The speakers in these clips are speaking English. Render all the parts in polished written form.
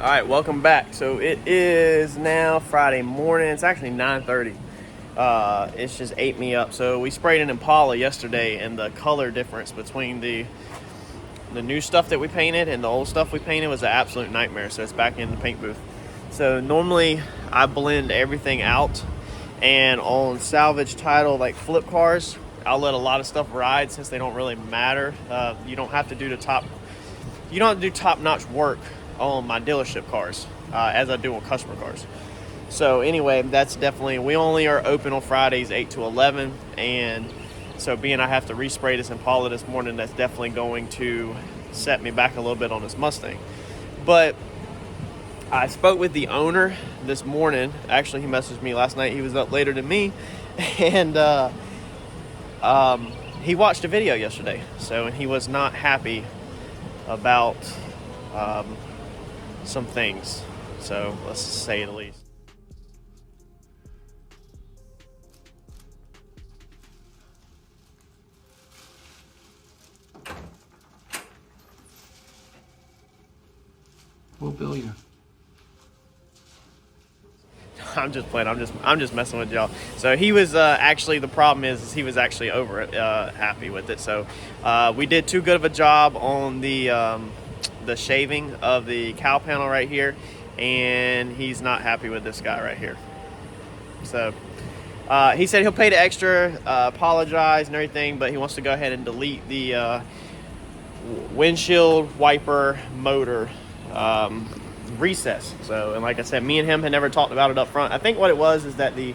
All right, welcome back. So it is now Friday morning. It's actually 9:30. It's just ate me up. So we sprayed an Impala yesterday, and the color difference between the new stuff that we painted and the old stuff we painted was an absolute nightmare. So it's back in the paint booth. So normally I blend everything out, and on salvage title like flip cars, I'll let a lot of stuff ride since they don't really matter. You don't have to do top-notch work on my dealership cars as I do on customer cars. So anyway, that's definitely, we only are open on Fridays 8 to 11, and so being I have to respray this Impala this morning, that's definitely going to set me back a little bit on this Mustang. But I spoke with the owner this morning. Actually, he messaged me last night. He was up later than me, and he watched a video yesterday, and he was not happy about some things, so let's say the least. We'll bill you. I'm just playing. I'm just messing with y'all. So he was actually, the problem is he was actually over it, happy with it. So we did too good of a job on the shaving of the cowl panel right here, and he's not happy with this guy right here. So he said he'll pay the extra, apologize and everything, but he wants to go ahead and delete the windshield wiper motor recess. So, and like I said, me and him had never talked about it up front. I think what it was is that the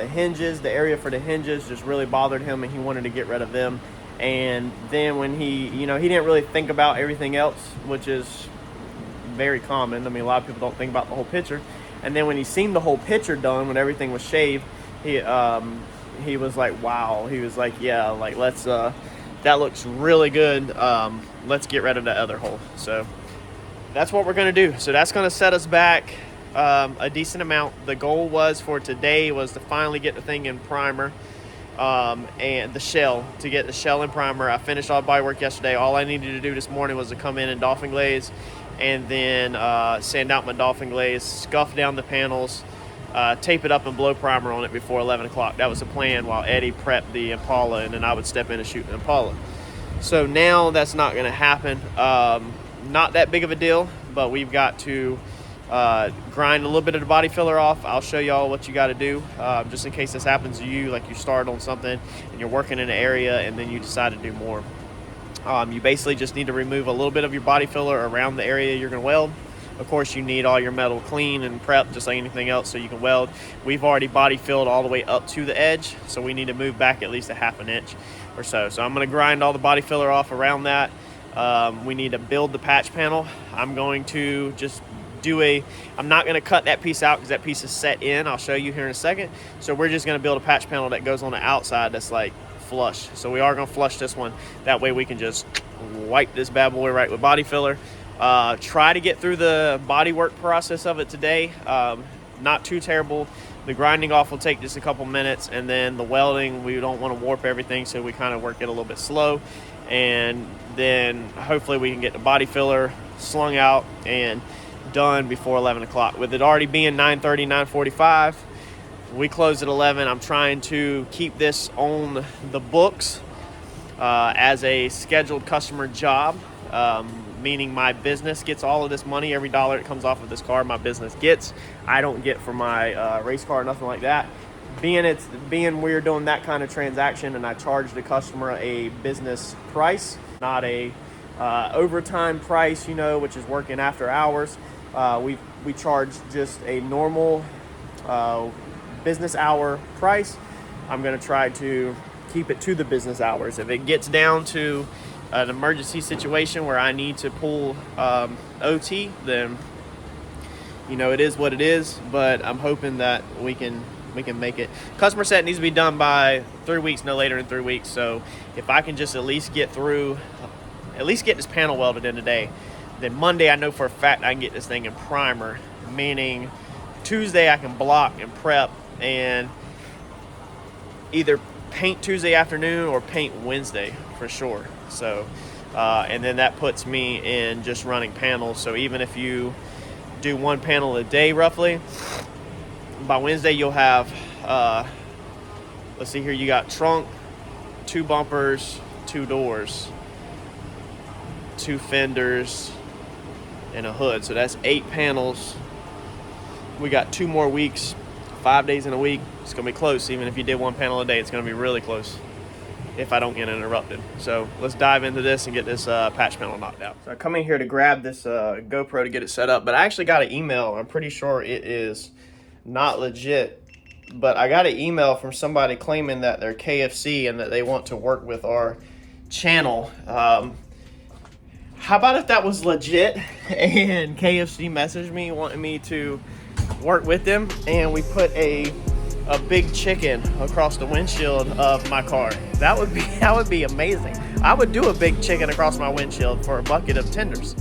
hinges, the area for the hinges just really bothered him, and he wanted to get rid of them. And then when he didn't really think about everything else, which is very common. I mean, a lot of people don't think about the whole picture. And then when he seen the whole picture done, when everything was shaved, he was like, wow. He was like, yeah, like let's that looks really good. Let's get rid of the other hole. So that's what we're gonna do. So that's gonna set us back a decent amount. The goal was for today was to finally get the thing in primer. And the shell, to get the shell and primer. I finished all the body work yesterday. All I needed to do this morning was to come in and dolphin glaze, and then sand out my dolphin glaze, scuff down the panels, tape it up and blow primer on it before 11 o'clock. That was the plan while Eddie prepped the Impala, and then I would step in and shoot the Impala. So now that's not going to happen. Not that big of a deal, but we've got to grind a little bit of the body filler off. I'll show y'all what you got to do, just in case this happens to you, like you start on something and you're working in an area and then you decide to do more. You basically just need to remove a little bit of your body filler around the area you're going to weld. Of course, you need all your metal clean and prepped just like anything else so you can weld. We've already body filled all the way up to the edge, so we need to move back at least a half an inch or so. So I'm going to grind all the body filler off around that. We need to build the patch panel. I'm going to just I'm not going to cut that piece out because that piece is set in. I'll show you here in a second. So we're just going to build a patch panel that goes on the outside that's like flush. So we are going to flush this one. That way we can just wipe this bad boy right with body filler. Try to get through the body work process of it today. Not too terrible. The grinding off will take just a couple minutes, and then the welding, we don't want to warp everything, so we kind of work it a little bit slow. And then hopefully we can get the body filler slung out and done before 11 o'clock. With it already being 9:30, 9:45, we close at 11. I'm trying to keep this on the books as a scheduled customer job, meaning my business gets all of this money. Every dollar that comes off of this car, my business gets. I don't get for my race car, nothing like that. Being we're doing that kind of transaction, and I charge the customer a business price, not a overtime price, which is working after hours. We charge just a normal business hour price. I'm going to try to keep it to the business hours. If it gets down to an emergency situation where I need to pull OT, then it is what it is. This I'm hoping that we can make it. Customer set needs to be done by 3 weeks, no later than 3 weeks. So if I can just at least get this panel welded in today, then Monday I know for a fact I can get this thing in primer, meaning Tuesday I can block and prep and either paint Tuesday afternoon or paint Wednesday for sure. So and then that puts me in just running panels. So even if you do 1 panel a day roughly. By Wednesday you'll have, let's see here, you got trunk, 2 bumpers, 2 doors, 2 fenders, and a hood. So that's 8 panels. We got 2 more weeks, 5 days in a week. It's gonna be close. Even if you did 1 panel a day, it's gonna be really close if I don't get interrupted. So let's dive into this and get this patch panel knocked out. So I come in here to grab this GoPro to get it set up, but I actually got an email. I'm pretty sure it is not legit, but I got an email from somebody claiming that they're KFC and that they want to work with our channel. How about if that was legit and KFC messaged me wanting me to work with them, and we put a big chicken across the windshield of my car? That would be amazing. I would do a big chicken across my windshield for a bucket of tenders.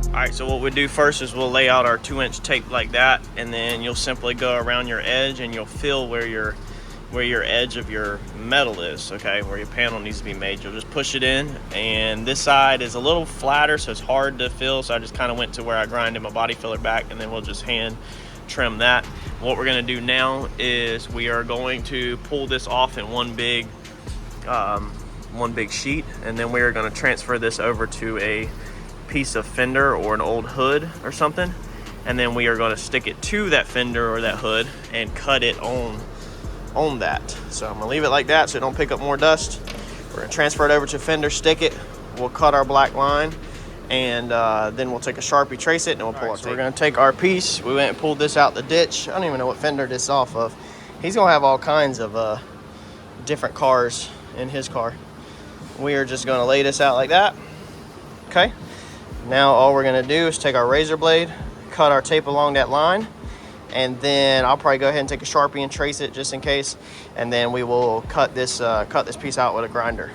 Alright, so what we do first is we'll lay out our 2-inch tape like that, and then you'll simply go around your edge and you'll feel where your edge of your metal is, okay, where your panel needs to be made. You'll just push it in, and this side is a little flatter, so it's hard to fill, so I just kind of went to where I grinded my body filler back, and then we'll just hand trim that. What we're going to do now is we are going to pull this off in one big sheet, and then we are going to transfer this over to a piece of fender or an old hood or something, and then we are going to stick it to that fender or that hood and cut it on that. So I'm going to leave it like that so it don't pick up more dust. We're going to transfer it over to fender, stick it, we'll cut our black line, and then we'll take a Sharpie, trace it, and we'll pull it. So we're going to take our piece. We went and pulled this out the ditch. I don't even know what fender this is off of. He's going to have all kinds of different cars in his car. We are just going to lay this out like that. Okay. Now all we're gonna do is take our razor blade, cut our tape along that line, and then I'll probably go ahead and take a Sharpie and trace it just in case, and then we will cut this piece out with a grinder.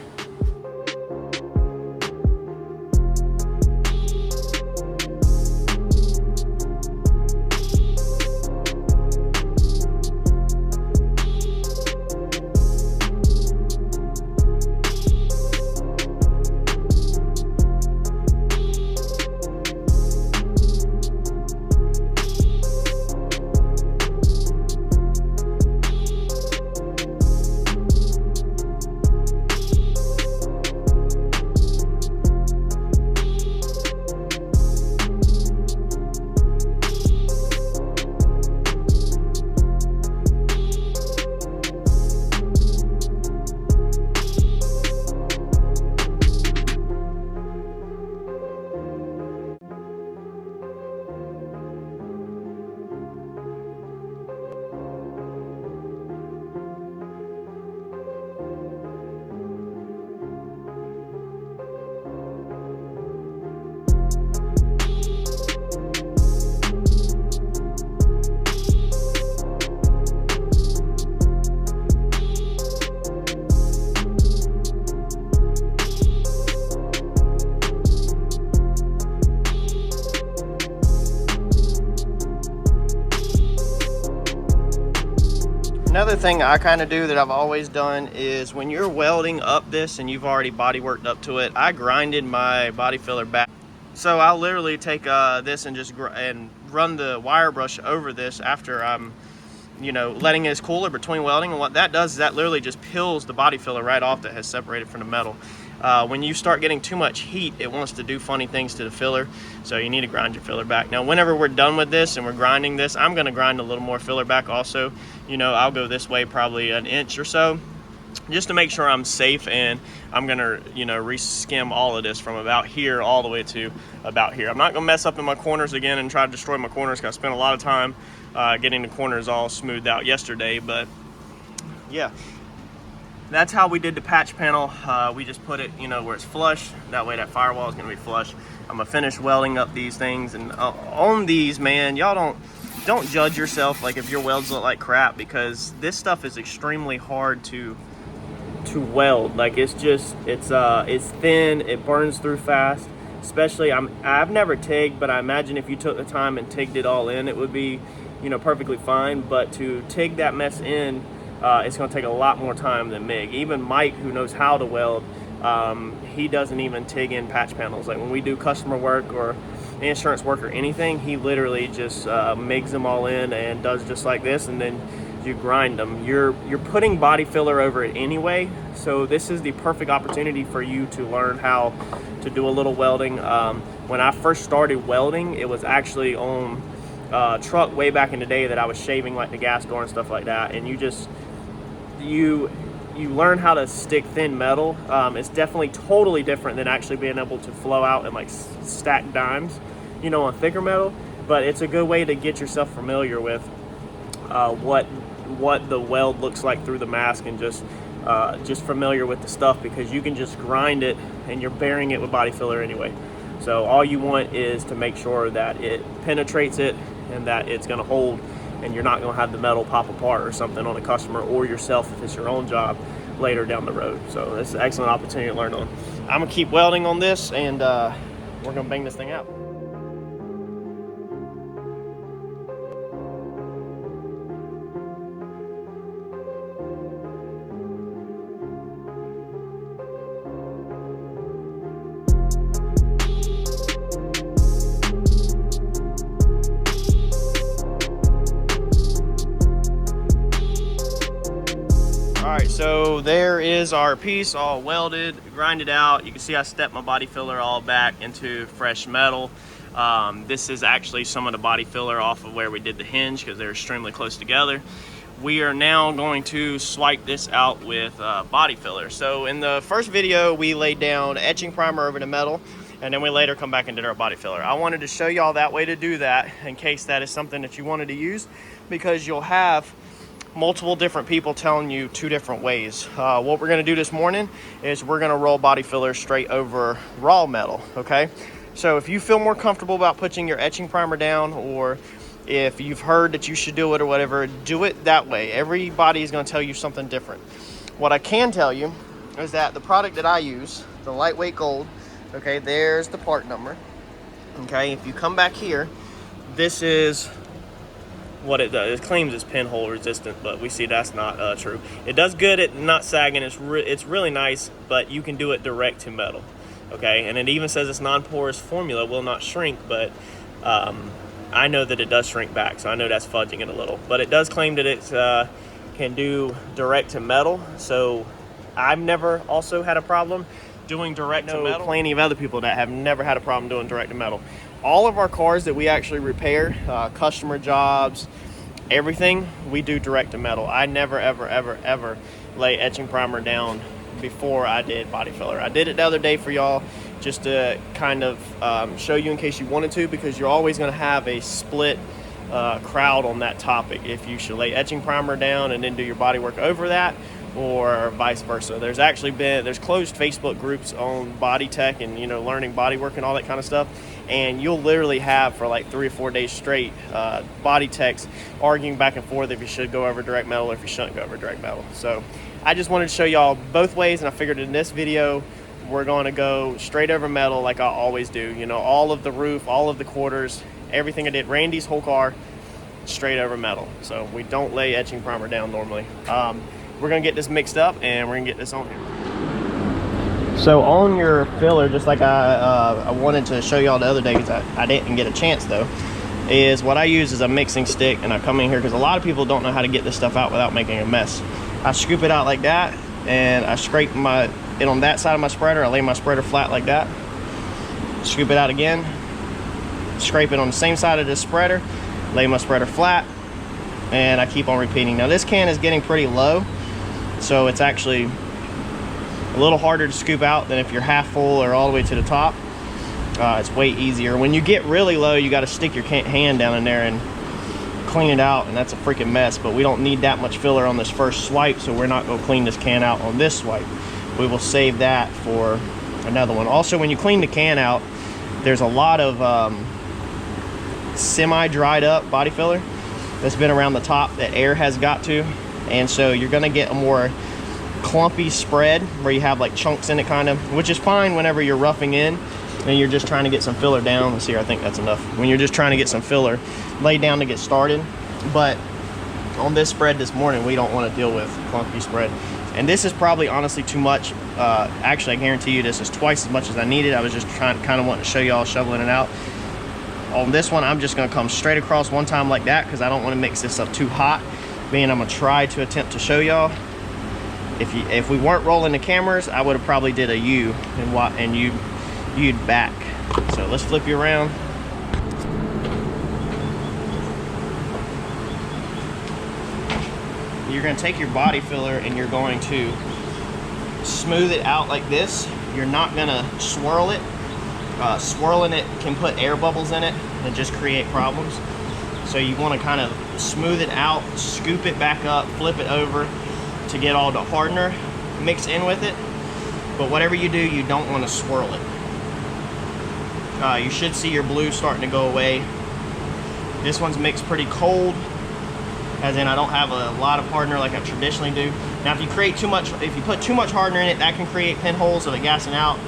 Another thing I kind of do that I've always done is when you're welding up this and you've already body worked up to it, I grinded my body filler back. So I'll literally take this and just run the wire brush over this after I'm, you know, letting it cool between welding. And what that does is that literally just peels the body filler right off that has separated from the metal. When you start getting too much heat, it wants to do funny things to the filler, so you need to grind your filler back. Now whenever we're done with this and we're grinding this, I'm going to grind a little more filler back also. You know, I'll go this way probably an inch or so just to make sure I'm safe, and I'm going to, you know, re-skim all of this from about here all the way to about here. I'm not going to mess up in my corners again and try to destroy my corners because I spent a lot of time getting the corners all smoothed out yesterday, but yeah. That's how we did the patch panel. We just put it, you know, where it's flush. That way that firewall is going to be flush. I'm going to finish welding up these things. And on these, man, y'all don't judge yourself like if your welds look like crap, because this stuff is extremely hard to weld. Like it's thin, it burns through fast. Especially I've never TIGged, but I imagine if you took the time and TIGged it all in, it would be, you know, perfectly fine. But to TIG that mess in, it's going to take a lot more time than MIG. Even Mike, who knows how to weld, he doesn't even TIG in patch panels. Like when we do customer work or insurance work or anything, he literally just MIGs them all in and does just like this, and then you grind them. You're putting body filler over it anyway, so this is the perfect opportunity for you to learn how to do a little welding. When I first started welding, it was actually on a truck way back in the day that I was shaving like the gas door and stuff like that, and you learn how to stick thin metal. It's definitely totally different than actually being able to flow out and like stack dimes, you know, on thicker metal. But it's a good way to get yourself familiar with what the weld looks like through the mask, and just familiar with the stuff, because you can just grind it and you're burying it with body filler anyway. So all you want is to make sure that it penetrates it and that it's going to hold, and you're not going to have the metal pop apart or something on a customer or yourself if it's your own job later down the road. So it's an excellent opportunity to learn on. I'm going to keep welding on this, and we're going to bang this thing out. Alright, so there is our piece all welded, grinded out. You can see I stepped my body filler all back into fresh metal. This is actually some of the body filler off of where we did the hinge, because they're extremely close together. We are now going to swipe this out with body filler. So in the first video, we laid down etching primer over the metal, and then we later come back and did our body filler. I wanted to show y'all that way to do that in case that is something that you wanted to use, because you'll have multiple different people telling you two different ways. What we're going to do this morning is we're going to roll body filler straight over raw metal. Okay, so if you feel more comfortable about putting your etching primer down, or if you've heard that you should do it or whatever, do it that way. Everybody is going to tell you something different. What I can tell you is that the product that I use, the lightweight gold, okay, there's the part number. Okay, if you come back here, this is what it does. It claims it's pinhole resistant, but we see that's not true. It does good at not sagging. It's really nice, but you can do it direct to metal. Okay, and it even says it's non-porous formula, will not shrink, but I know that it does shrink back, so I know that's fudging it a little. But it does claim that it can do direct to metal, so I've never also had a problem doing direct to metal. Plenty of other people that have never had a problem doing direct to metal. All of our cars that we actually repair, customer jobs, everything, we do direct to metal. I never, ever, ever, ever lay etching primer down before I did body filler. I did it the other day for y'all just to kind of show you in case you wanted to, because you're always going to have a split crowd on that topic. If you should lay etching primer down and then do your body work over that, or vice versa. There's closed Facebook groups on body tech and, you know, learning body work and all that kind of stuff, and you'll literally have for like 3 or 4 days straight body techs arguing back and forth if you should go over direct metal or if you shouldn't go over direct metal. So I just wanted to show y'all both ways, and I figured in this video we're going to go straight over metal like I always do. You know, all of the roof, all of the quarters, everything I did, Randy's whole car, straight over metal. So we don't lay etching primer down normally. We're gonna get this mixed up and we're gonna get this on here. So on your filler, just like I wanted to show y'all the other day, because I didn't get a chance though, is what I use is a mixing stick, and I come in here because a lot of people don't know how to get this stuff out without making a mess. I scoop it out like that, and I scrape it on that side of my spreader. I lay my spreader flat like that, scoop it out again, scrape it on the same side of this spreader, lay my spreader flat, and I keep on repeating. Now this can is getting pretty low, so it's actually a little harder to scoop out than if you're half full or all the way to the top. It's way easier. When you get really low, you got to stick your hand down in there and clean it out, and that's a freaking mess. But we don't need that much filler on this first swipe, so we're not going to clean this can out on this swipe. We will save that for another one. Also, when you clean the can out, there's a lot of semi-dried up body filler that's been around the top that air has got to, and so you're going to get a more clumpy spread where you have like chunks in it kind of, which is fine whenever you're roughing in and you're just trying to get some filler down. Let's see here, I think that's enough. When you're just trying to get some filler laid down to get started. But on this spread this morning, we don't want to deal with clumpy spread. And this is probably honestly too much. Actually, I guarantee you this is twice as much as I needed. I was just kind of wanting to show y'all shoveling it out. On this one, I'm just gonna come straight across one time like that because I don't want to mix this up too hot. Being I'm gonna try to attempt to show y'all. If we weren't rolling the cameras, I would have probably did a U and you'd back. So let's flip you around. You're going to take your body filler and you're going to smooth it out like this. You're not going to swirl it. Swirling it can put air bubbles in it and just create problems. So you want to kind of smooth it out, scoop it back up, flip it over to get all the hardener mixed in with it. But whatever you do, you don't want to swirl it. You should see your blue starting to go away. This one's mixed pretty cold, as in I don't have a lot of hardener like I traditionally do. Now if you put too much hardener in it, that can create pinholes of it gassing out,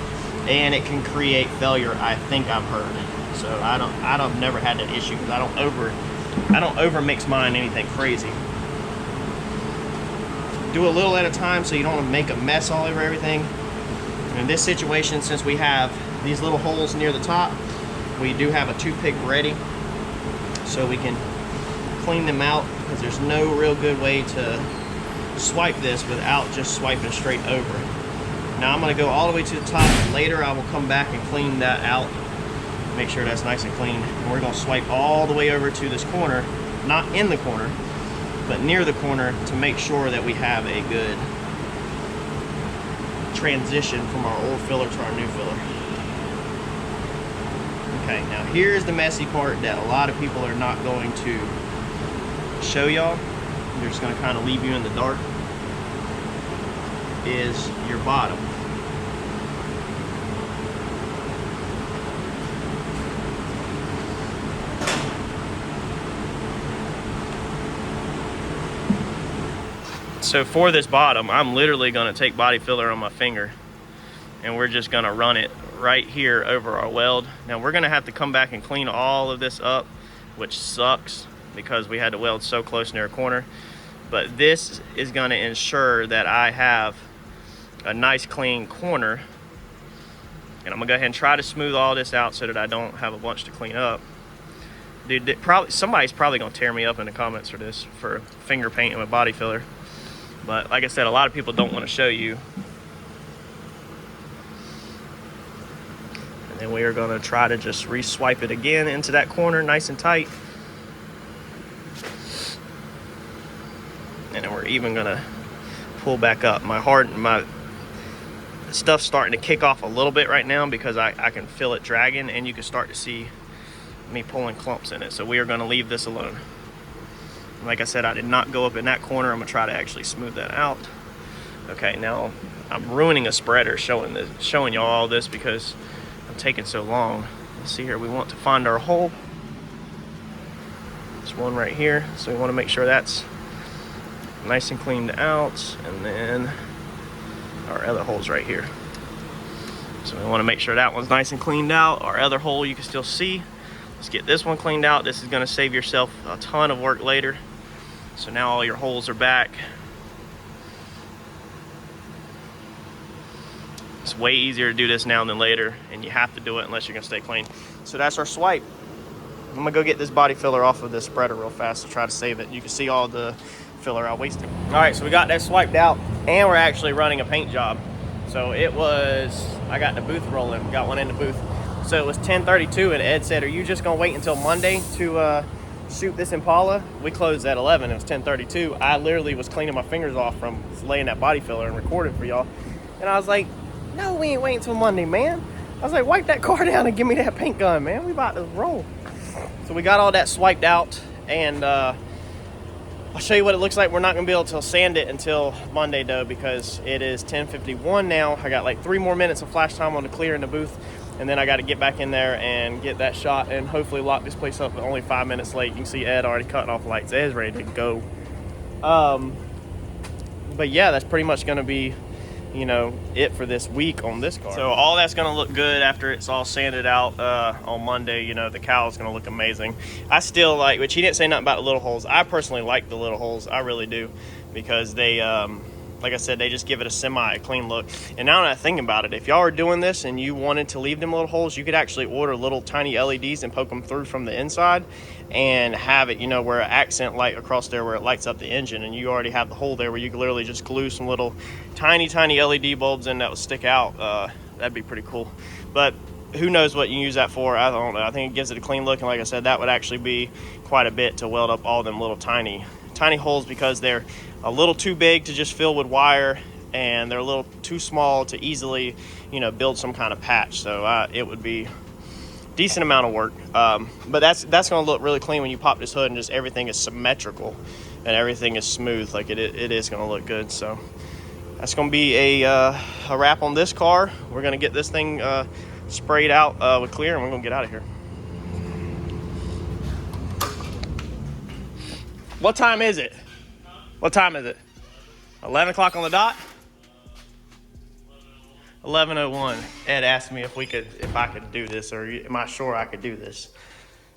and it can create failure, I think I've heard. So I've never had that issue because I don't over mix mine anything crazy. Do a little at a time so you don't want to make a mess all over everything. In this situation, since we have these little holes near the top, we do have a toothpick ready so we can clean them out, because there's no real good way to swipe this without just swiping straight over. Now I'm going to go all the way to the top. Later I will come back and clean that out, make sure that's nice and clean. And we're going to swipe all the way over to this corner, not in the corner, but near the corner, to make sure that we have a good transition from our old filler to our new filler. Okay, now here's the messy part that a lot of people are not going to show y'all. They're just going to kind of leave you in the dark. Is your bottom. So for this bottom, I'm literally going to take body filler on my finger and we're just going to run it right here over our weld. Now we're going to have to come back and clean all of this up, which sucks because we had to weld so close near a corner. But this is going to ensure that I have a nice clean corner. And I'm going to go ahead and try to smooth all this out so that I don't have a bunch to clean up. Dude, somebody's probably going to tear me up in the comments for this, for finger painting with body filler. But like I said, a lot of people don't want to show you. And then we are going to try to just re-swipe it again into that corner nice and tight. And then we're even going to pull back up. My stuff's starting to kick off a little bit right now because I can feel it dragging, and you can start to see me pulling clumps in it. So we are going to leave this alone. Like I said, I did not go up in that corner. I'm gonna try to actually smooth that out. Okay, now I'm ruining a spreader showing y'all all this because I'm taking so long. Let's see here, we want to find our hole. This one right here. So we want to make sure that's nice and cleaned out, and then our other hole's right here. So we want to make sure that one's nice and cleaned out. Our other hole you can still see. Let's get this one cleaned out. This is going to save yourself a ton of work later. So now all your holes are back. It's way easier to do this now than later, and you have to do it unless you're going to stay clean. So that's our swipe. I'm going to go get this body filler off of this spreader real fast to try to save it. You can see all the filler I wasted. All right, so we got that swiped out, and we're actually running a paint job. So it was, I got the booth rolling, got one in the booth. So it was 10:32, and Ed said, are you just gonna wait until Monday to shoot this Impala? We closed at 11, it was 10:32. I literally was cleaning my fingers off from laying that body filler and recording for y'all. And I was like, no, we ain't waiting until Monday, man. I was like, wipe that car down and give me that paint gun, man. We about to roll. So we got all that swiped out, and I'll show you what it looks like. We're not gonna be able to sand it until Monday though, because it is 10:51 now. I got like 3 more minutes of flash time on the clear in the booth, and then I got to get back in there and get that shot and hopefully lock this place up. But only 5 minutes late. You can see Ed already cutting off lights. Ed's ready to go. But But yeah, that's pretty much going to be, you know, it for this week on this car. So all that's going to look good after it's all sanded out on Monday. You know, the cowl is going to look amazing. I still like, which he didn't say nothing about the little holes. I personally like the little holes. I really do, because they, like I said, they just give it a semi-clean look. And now that I think about it, if y'all are doing this and you wanted to leave them little holes, you could actually order little tiny LEDs and poke them through from the inside and have it, you know, where an accent light across there where it lights up the engine, and you already have the hole there where you can literally just glue some little tiny LED bulbs in that will stick out. That'd be pretty cool. But who knows what you use that for? I don't know. I think it gives it a clean look, and like I said, that would actually be quite a bit to weld up all them little tiny holes, because they're a little too big to just fill with wire, and they're a little too small to easily, you know, build some kind of patch. So it would be decent amount of work, but that's going to look really clean when you pop this hood and just everything is symmetrical and everything is smooth. Like it is going to look good. So that's going to be a wrap on this car. We're going to get this thing sprayed out with clear, and we're going to get out of here. What time is it? What time is it? 11 o'clock on the dot? 11:01. Ed asked me if I could do this, or am I sure I could do this?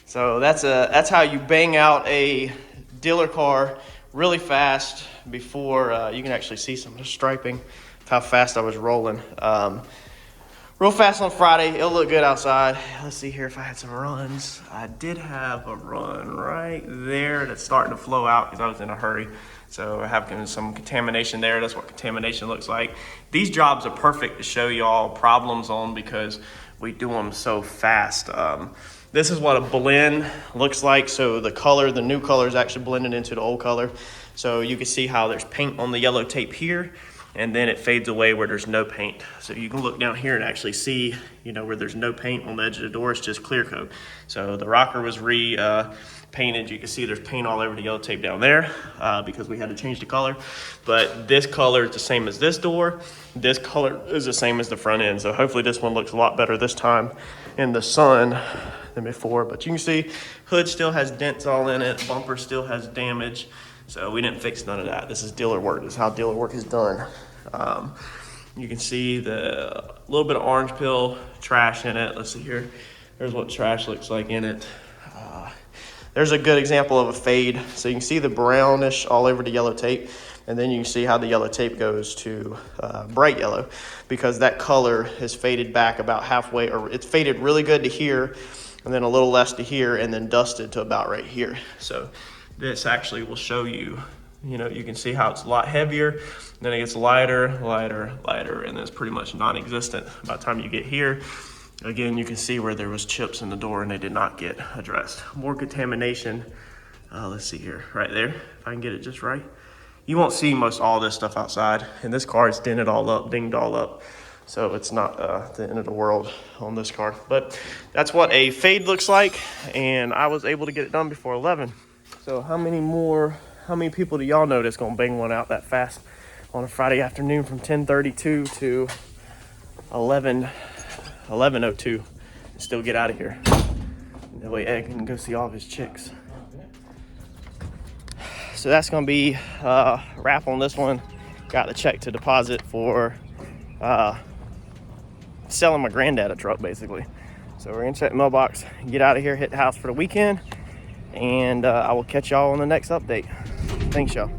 So that's how you bang out a dealer car really fast before you can actually see some of the striping, how fast I was rolling. Real fast on Friday. It'll look good outside. Let's see here if I had some runs. I did have a run right there that's starting to flow out because I was in a hurry. So I have some contamination there. That's what contamination looks like. These jobs are perfect to show y'all problems on because we do them so fast. This is what a blend looks like. So the new color is actually blended into the old color. So you can see how there's paint on the yellow tape here, and then it fades away where there's no paint. So you can look down here and actually see, you know, where there's no paint on the edge of the door, it's just clear coat. So the rocker was painted. You can see there's paint all over the yellow tape down there because we had to change the color. But this color is the same as this door. This color is the same as the front end. So hopefully this one looks a lot better this time in the sun than before. But you can see hood still has dents all in it. Bumper still has damage. So we didn't fix none of that. This is dealer work. This is how dealer work is done. You can see the little bit of orange peel trash in it. Let's see here. There's what trash looks like in it. There's a good example of a fade. So you can see the brownish all over the yellow tape, and then you can see how the yellow tape goes to bright yellow, because that color is faded back about halfway, or it's faded really good to here, and then a little less to here, and then dusted to about right here. So this actually will show you, you know, you can see how it's a lot heavier, then it gets lighter, lighter, lighter, and then it's pretty much non-existent by the time you get here. Again, you can see where there was chips in the door and they did not get addressed. More contamination. Let's see here, right there. If I can get it just right. You won't see most all this stuff outside. And this car is dented all up, dinged all up. So it's not the end of the world on this car. But that's what a fade looks like. And I was able to get it done before 11. So how many people do y'all know that's gonna bang one out that fast on a Friday afternoon from 10:32 to 11:02 and still get out of here? That way Ed can go see all of his chicks. So that's gonna be a wrap on this one. Got the check to deposit for selling my granddad a truck, basically. So we're gonna check the mailbox, get out of here, hit the house for the weekend, and I will catch y'all on the next update. Thanks, y'all.